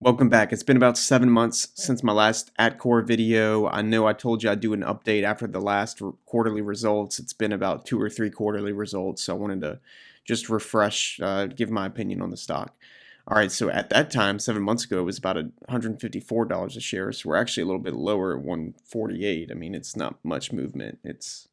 Welcome back. It's been about 7 months since my last Atkore video. I know I told you I'd do an update after the last quarterly results. It's been about 2 or 3 quarterly results, so I wanted to just refresh, give my opinion on the stock. All right, so at that time, 7 months ago, it was about $154 a share, so we're actually a little bit lower at 148. I mean, it's not much movement. It's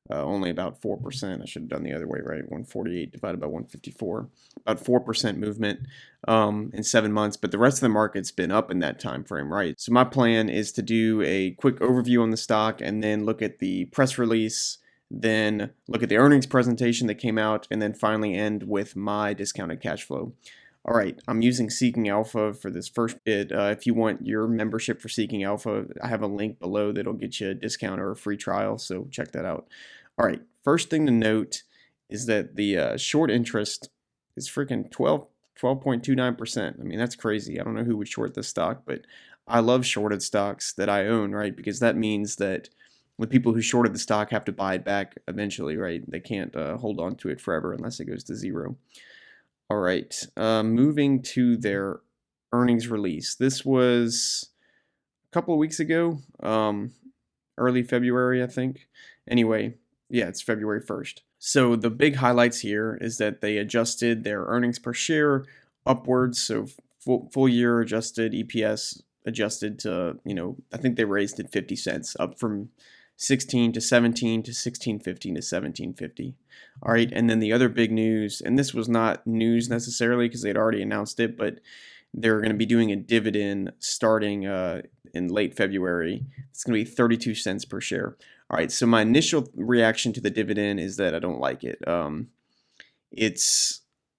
only about 4%. I should have done the other way, right? 148 divided by 154. About 4% movement in 7 months, but the rest of the market's been up in that time frame, right? So my plan is to do a quick overview on the stock and then look at the press release, then look at the earnings presentation that came out, and then finally end with my discounted cash flow. All right, I'm using Seeking Alpha for this first bit. If you want your membership for Seeking Alpha, I have a link below that'll get you a discount or a free trial, so check that out. All right, first thing to note is that the short interest is freaking 12.29%. I mean, that's crazy. I don't know who would short this stock, but I love shorted stocks that I own, right? Because that means that the people who shorted the stock have to buy it back eventually, right? They can't hold on to it forever unless it goes to zero. All right, moving to their earnings release. This was a couple of weeks ago, early February, I think. Anyway, yeah, it's February 1st. So the big highlights here is that they adjusted their earnings per share upwards. So full year adjusted EPS adjusted to, I think they raised it 50 cents, up from 16 to 17 to 16.50 to 17.50. All right, and then the other big news, and this was not news necessarily because they'd already announced it, but they're going to be doing a dividend starting in late February. It's going to be 32 cents per share. All right, so my initial reaction to the dividend is that I don't like it.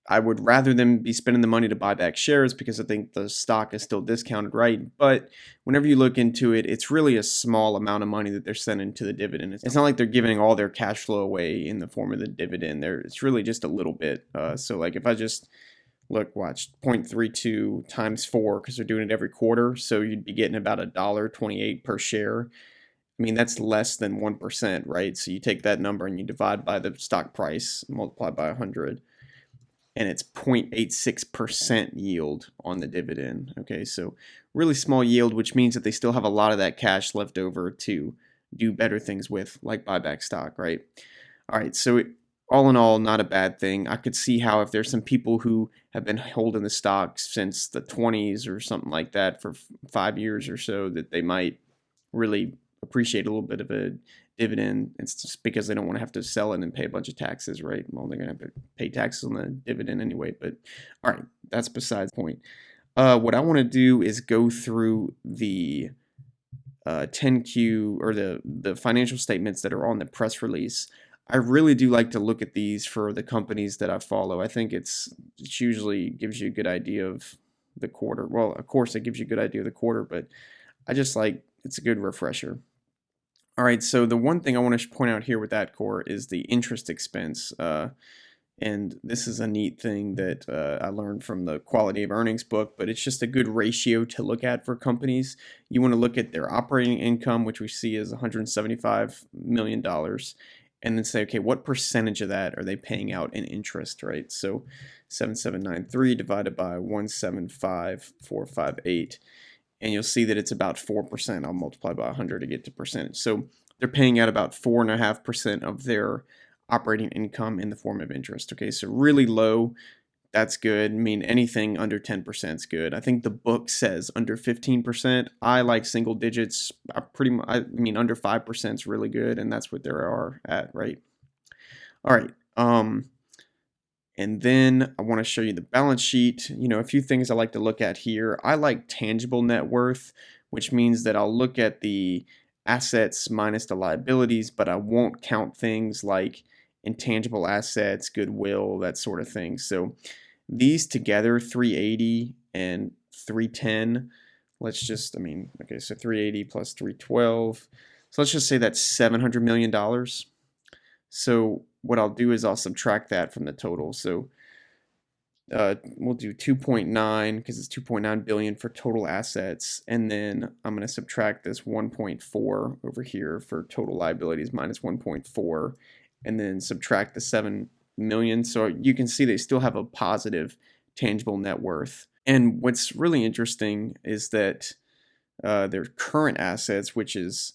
I would rather them be spending the money to buy back shares because I think the stock is still discounted, right? But whenever you look into it, it's really a small amount of money that they're sending to the dividend. It's not like they're giving all their cash flow away in the form of the dividend. It's really just a little bit. So like if I just watch 0.32 times 4 because they're doing it every quarter, so you'd be getting about $1.28 per share. I mean, that's less than 1%, right? So you take that number and you divide by the stock price, multiply by 100, and it's 0.86% yield on the dividend. Okay, so really small yield, which means that they still have a lot of that cash left over to do better things with, like buyback stock, right? All right, so all in all, not a bad thing. I could see how if there's some people who have been holding the stock since the 20s or something like that for 5 years or so, that they might really appreciate a little bit of a dividend. It's just because they don't want to have to sell it and pay a bunch of taxes, right? Well, they're going to have to pay taxes on the dividend anyway, but all right, that's besides the point. What I want to do is go through the 10Q or the financial statements that are on the press release. I really do like to look at these for the companies that I follow. I think it usually gives you a good idea of the quarter. Well, of course, it gives you a good idea of the quarter, but I just like it's a good refresher. All right, so the one thing I want to point out here with Atkore is the interest expense. And this is a neat thing that I learned from the Quality of Earnings book, but it's just a good ratio to look at for companies. You want to look at their operating income, which we see is $175 million, and then say, okay, what percentage of that are they paying out in interest, right? So 7793 divided by 175,458. And you'll see that it's about 4%. I'll multiply by 100 to get to percentage. So they're paying out about 4.5% of their operating income in the form of interest. Okay, so really low. That's good. I mean, anything under 10% is good. I think the book says under 15%. I like single digits. I mean, under 5% is really good, and that's what they are at, right? All right. And then I want to show you the balance sheet. A few things I like to look at here. I like tangible net worth, which means that I'll look at the assets minus the liabilities, but I won't count things like intangible assets, goodwill, that sort of thing. So these together, 380 and 310, so 380 plus 312. So let's just say that's $700 million. So what I'll do is I'll subtract that from the total. So we'll do 2.9 because it's 2.9 billion for total assets, and then I'm going to subtract this 1.4 over here for total liabilities minus 1.4, and then subtract the 7 million. So you can see they still have a positive tangible net worth. And what's really interesting is that their current assets, which is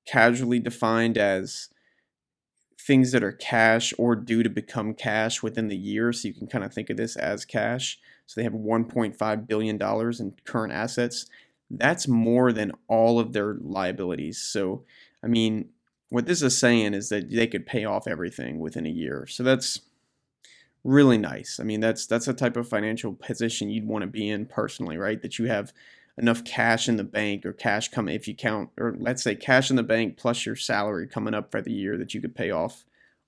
casually defined as things that are cash or due to become cash within the year. So you can kind of think of this as cash. So they have $1.5 billion in current assets. That's more than all of their liabilities. So, I mean, what this is saying is that they could pay off everything within a year. So that's really nice. I mean, that's a type of financial position you'd want to be in personally, right? That you have enough cash in the bank or cash coming if you count, or let's say cash in the bank plus your salary coming up for the year that you could pay off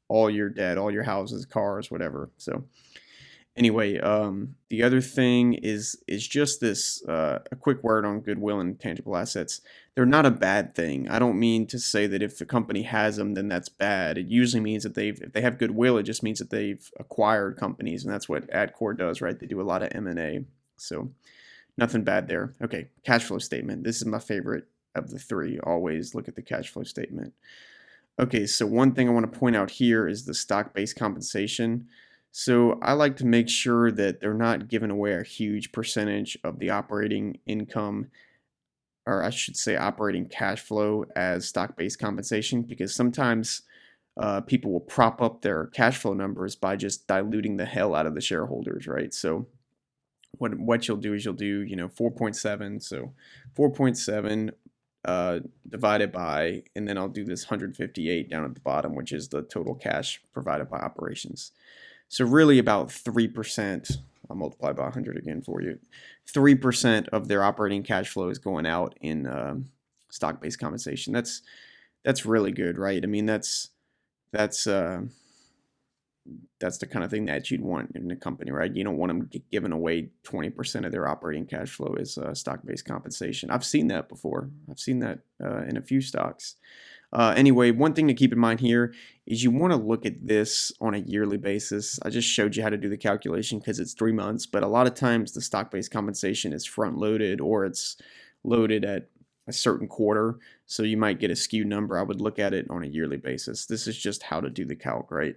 all your debt, all your houses, cars, whatever. So anyway, the other thing is just this a quick word on goodwill and tangible assets. They're not a bad thing. I don't mean to say that if the company has them, then that's bad. It usually means that if they have goodwill, it just means that they've acquired companies, and that's what Atkore does, right? They do a lot of M&A. So nothing bad there. Okay, cash flow statement. This is my favorite of the three. Always look at the cash flow statement. Okay, so one thing I want to point out here is the stock-based compensation. So I like to make sure that they're not giving away a huge percentage of the operating income, or I should say operating cash flow, as stock-based compensation, because sometimes people will prop up their cash flow numbers by just diluting the hell out of the shareholders, right? So what you'll do is you'll do 4.7, so 4.7 divided by, and then I'll do this 158 down at the bottom, which is the total cash provided by operations. So really about 3%, I'll multiply by 100 again for you, 3% of their operating cash flow is going out in stock-based compensation. That's really good, right? I mean, that's the kind of thing that you'd want in a company, right? You don't want them giving away 20% of their operating cash flow as stock-based compensation. I've seen that before. I've seen that in a few stocks. Anyway, one thing to keep in mind here is you want to look at this on a yearly basis. I just showed you how to do the calculation because it's 3 months, but a lot of times the stock-based compensation is front-loaded or it's loaded at a certain quarter, so you might get a skewed number. I would look at it on a yearly basis. This is just how to do the calc, right?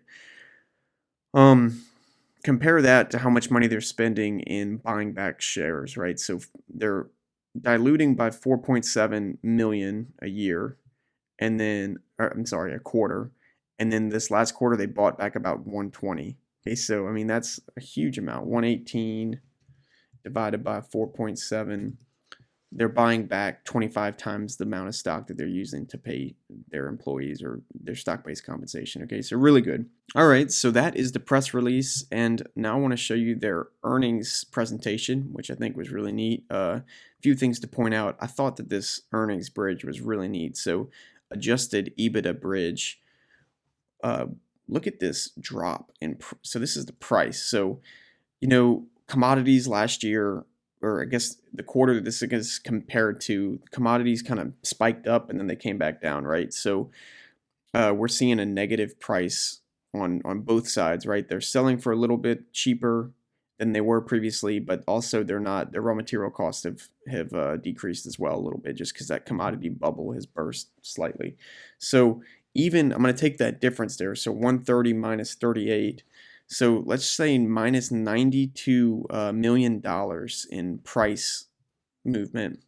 Compare that to how much money they're spending in buying back shares, right? So they're diluting by 4.7 million a year, and then, a quarter, and then this last quarter they bought back about 120. Okay, so I mean that's a huge amount. 118 divided by 4.7. They're buying back 25 times the amount of stock that they're using to pay their employees or their stock-based compensation. Okay, so really good. All right, so that is the press release, and now I want to show you their earnings presentation, which I think was really neat. A few things to point out. I thought that this earnings bridge was really neat. So adjusted EBITDA bridge. Look at this drop in. So this is the price. So commodities last year, or I guess the quarter that this is compared to, commodities kind of spiked up and then they came back down, right? So we're seeing a negative price on both sides, right? They're selling for a little bit cheaper than they were previously, but also their raw material costs have decreased as well a little bit, just because that commodity bubble has burst slightly. So even, I'm going to take that difference there, so 130 minus 38. So let's say minus $92 million in price movement,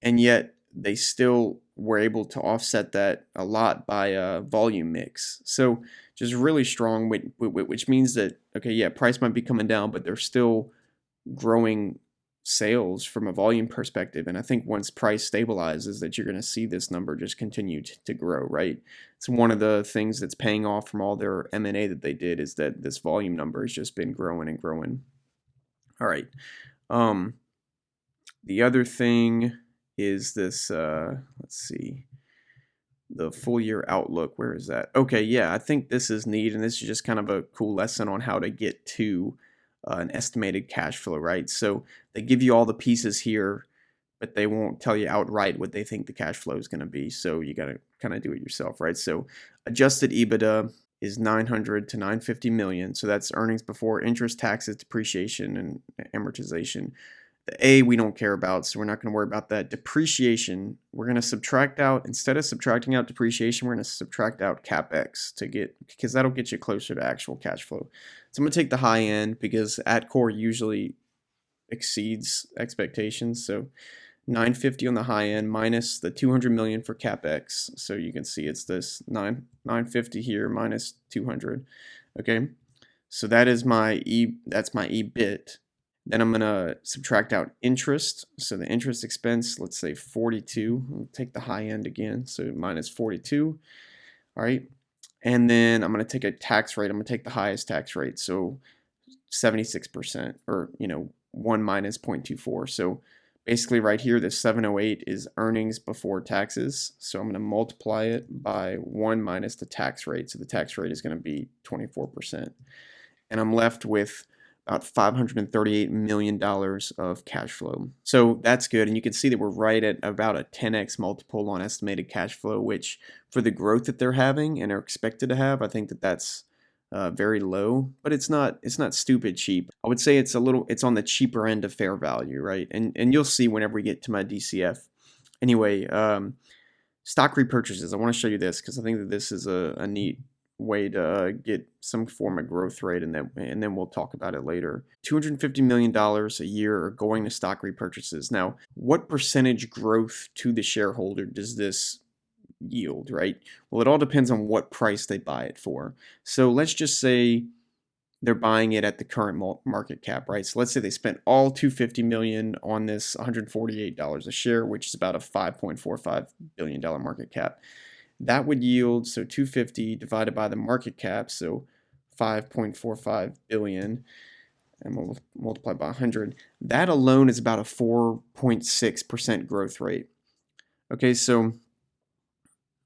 and yet they still were able to offset that a lot by volume mix. So just really strong, which means that, okay, yeah, price might be coming down, but they're still growing sales from a volume perspective. And I think once price stabilizes, that you're going to see this number just continue to grow, right? It's one of the things that's paying off from all their M&A that they did, is that this volume number has just been growing and growing. All right. The other thing is this, let's see, the full year outlook. Where is that? Okay, yeah, I think this is neat, and this is just kind of a cool lesson on how to get to an estimated cash flow, right? So they give you all the pieces here, but they won't tell you outright what they think the cash flow is going to be. So you got to kind of do it yourself, right? So adjusted EBITDA is 900 to 950 million. So that's earnings before interest, taxes, depreciation, and amortization. The A we don't care about, so we're not going to worry about that. Depreciation, we're going to subtract out, instead of subtracting out depreciation, we're going to subtract out CapEx because that'll get you closer to actual cash flow. So I'm going to take the high end because Atkore usually exceeds expectations. So 950 on the high end minus the 200 million for capex. So you can see it's this 950 here minus 200. Okay, so that is that's my EBIT. Then I'm gonna subtract out interest. So the interest expense, let's say 42. I'll take the high end again, so minus 42. All right, and then I'm gonna take a tax rate. I'm gonna take the highest tax rate, so 76%, or 1 minus 0.24. So basically right here, the 708 is earnings before taxes. So I'm going to multiply it by 1 minus the tax rate. So the tax rate is going to be 24%. And I'm left with about $538 million of cash flow. So that's good. And you can see that we're right at about a 10x multiple on estimated cash flow, which for the growth that they're having and are expected to have, I think that that's very low, but it's not stupid cheap. I would say it's on the cheaper end of fair value, right? And you'll see whenever we get to my DCF. Anyway, stock repurchases. I want to show you this because I think that this is a neat way to get some form of growth rate, and then we'll talk about it later. $250 million a year are going to stock repurchases. Now, what percentage growth to the shareholder does this yield, right? Well, it all depends on what price they buy it for. So let's just say they're buying it at the current market cap, right? So let's say they spent all $250 million on this $148 a share, which is about a $5.45 billion market cap. That would yield, so 250 divided by the market cap, so 5.45 billion, and we'll multiply by 100. That alone is about a 4.6% growth rate. Okay, so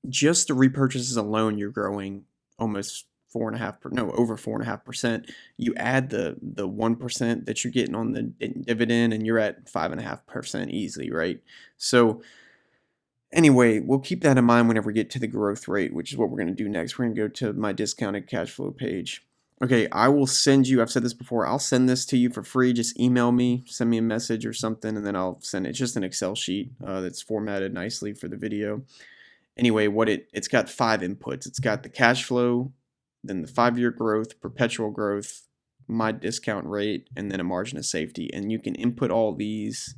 just the repurchases alone, you're growing almost over 4.5%. You add the 1% that you're getting on the dividend, and you're at 5.5% easily, right? So anyway, we'll keep that in mind whenever we get to the growth rate, which is what we're going to do next. We're going to go to my discounted cash flow page. Okay, I will send you, I've said this before, I'll send this to you for free. Just email me, send me a message or something, and then I'll send it. It's just an Excel sheet that's formatted nicely for the video. Anyway, it's got 5 inputs. It's got the cash flow, then the 5-year growth, perpetual growth, my discount rate, and then a margin of safety. And you can input all these,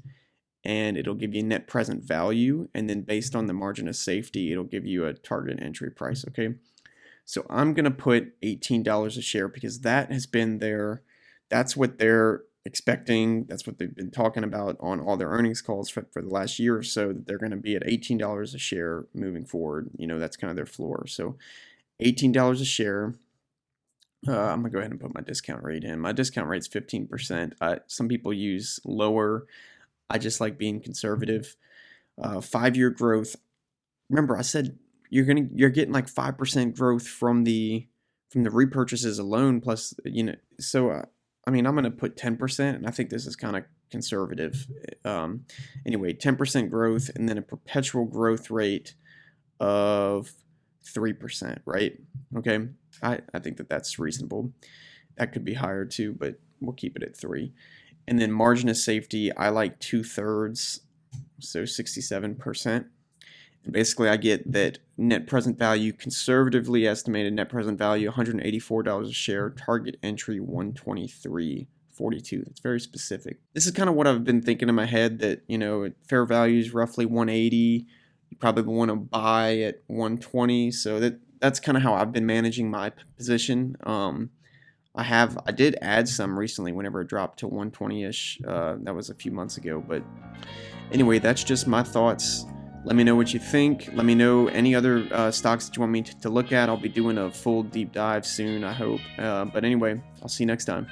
and it'll give you net present value. And then based on the margin of safety, it'll give you a target entry price, okay? So I'm going to put $18 a share because that has been that's what they're expecting. That's what they've been talking about on all their earnings calls for the last year or so, that they're going to be at $18 a share moving forward. That's kind of their floor. So $18 a share. I'm going to go ahead and put my discount rate in. My discount rate's 15%. Some people use lower. I just like being conservative. 5-year growth. Remember, I said you're getting like 5% growth from the repurchases alone, plus so I'm going to put 10%, and I think this is kind of conservative. Anyway, 10% growth, and then a perpetual growth rate of 3%, right? Okay, I think that's reasonable. That could be higher too, but we'll keep it at 3. And then margin of safety, I like 2/3, so 67%. And basically, I get that net present value, conservatively estimated net present value, $184 a share, target entry $123.42. That's very specific. This is kind of what I've been thinking in my head, that, fair value is roughly 180. You probably want to buy at 120. So that's kind of how I've been managing my position. I did add some recently whenever it dropped to 120-ish. That was a few months ago. But anyway, that's just my thoughts. Let me know what you think. Let me know any other stocks that you want me to look at. I'll be doing a full deep dive soon, I hope. But anyway, I'll see you next time.